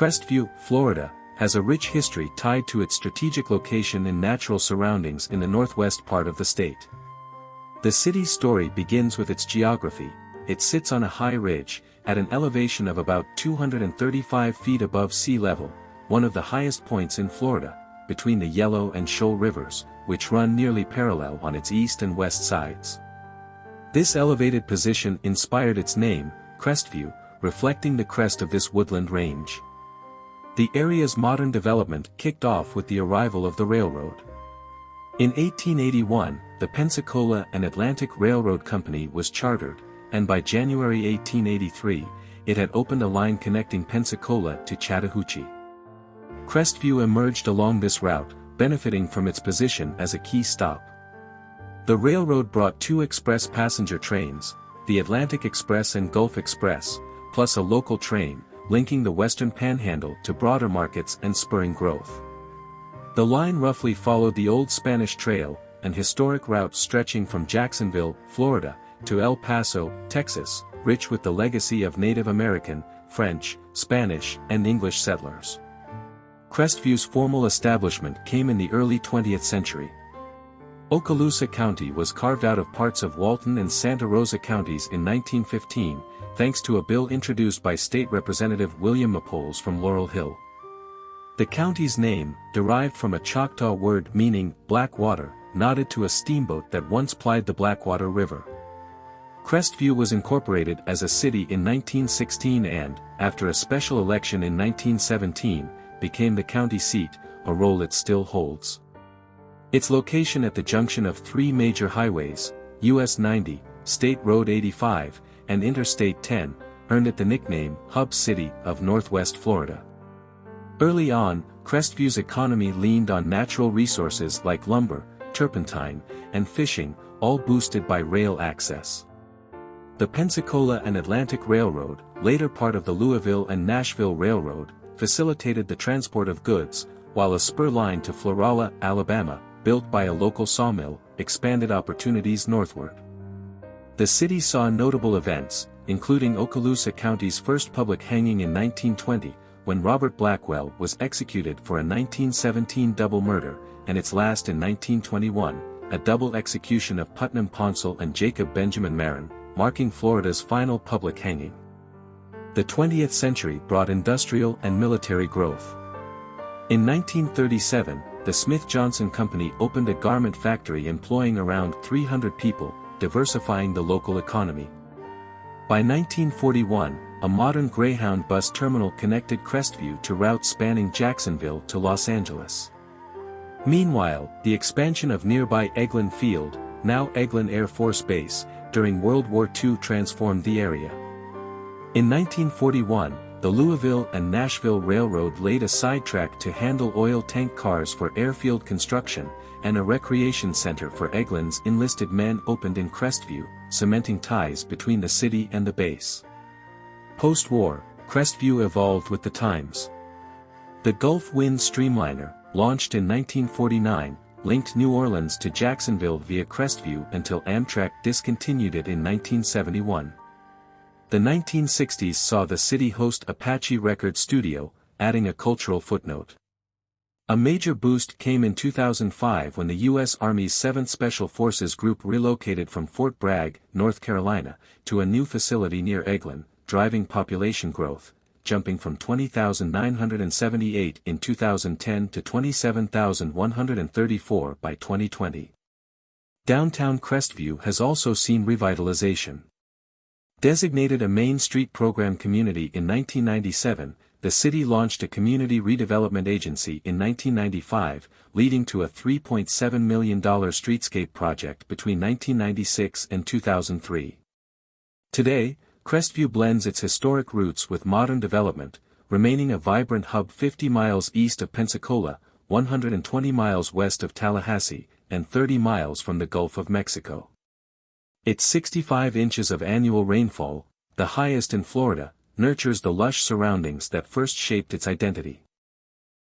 Crestview, Florida, has a rich history tied to its strategic location and natural surroundings in the northwest part of the state. The city's story begins with its geography. It sits on a high ridge, at an elevation of about 235 feet above sea level, one of the highest points in Florida, between the Yellow and Shoal rivers, which run nearly parallel on its east and west sides. This elevated position inspired its name, Crestview, reflecting the crest of this woodland range. The area's modern development kicked off with the arrival of the railroad. In 1881, the Pensacola and Atlantic Railroad Company was chartered, and by January 1883, it had opened a line connecting Pensacola to Chattahoochee. Crestview emerged along this route, benefiting from its position as a key stop. The railroad brought two express passenger trains, the Atlantic Express and Gulf Express, plus a local train, linking the western panhandle to broader markets and spurring growth. The line roughly followed the Old Spanish Trail, an historic route stretching from Jacksonville, Florida, to El Paso, Texas, rich with the legacy of Native American, French, Spanish, and English settlers. Crestview's formal establishment came in the early 20th century. Okaloosa County was carved out of parts of Walton and Santa Rosa counties in 1915, thanks to a bill introduced by State Representative William Maples from Laurel Hill. The county's name, derived from a Choctaw word meaning black water, nodded to a steamboat that once plied the Blackwater River. Crestview was incorporated as a city in 1916 and, after a special election in 1917, became the county seat, a role it still holds. Its location at the junction of three major highways, US 90, State Road 85, and Interstate 10, earned it the nickname Hub City of Northwest Florida. Early on, Crestview's economy leaned on natural resources like lumber, turpentine, and fishing, all boosted by rail access. The Pensacola and Atlantic Railroad, later part of the Louisville and Nashville Railroad, facilitated the transport of goods, while a spur line to Florala, Alabama, built by a local sawmill, expanded opportunities northward. The city saw notable events, including Okaloosa County's first public hanging in 1920, when Robert Blackwell was executed for a 1917 double murder, and its last in 1921, a double execution of Putnam Ponsell and Jacob Benjamin Marin, marking Florida's final public hanging. The 20th century brought industrial and military growth. In 1937, the Smith-Johnson Company opened a garment factory employing around 300 people, diversifying the local economy. By 1941, a modern Greyhound bus terminal connected Crestview to routes spanning Jacksonville to Los Angeles. Meanwhile, the expansion of nearby Eglin Field, now Eglin Air Force Base, during World War II transformed the area. In 1941, the Louisville and Nashville Railroad laid a sidetrack to handle oil tank cars for airfield construction, and a recreation center for Eglin's enlisted men opened in Crestview, cementing ties between the city and the base. Post-war, Crestview evolved with the times. The Gulf Wind Streamliner, launched in 1949, linked New Orleans to Jacksonville via Crestview until Amtrak discontinued it in 1971. The 1960s saw the city host Apache Record Studio, adding a cultural footnote. A major boost came in 2005 when the U.S. Army's 7th Special Forces Group relocated from Fort Bragg, North Carolina, to a new facility near Eglin, driving population growth, jumping from 20,978 in 2010 to 27,134 by 2020. Downtown Crestview has also seen revitalization. Designated a Main Street Program community in 1997, the city launched a community redevelopment agency in 1995, leading to a $3.7 million streetscape project between 1996 and 2003. Today, Crestview blends its historic roots with modern development, remaining a vibrant hub 50 miles east of Pensacola, 120 miles west of Tallahassee, and 30 miles from the Gulf of Mexico. Its 65 inches of annual rainfall, the highest in Florida, nurtures the lush surroundings that first shaped its identity.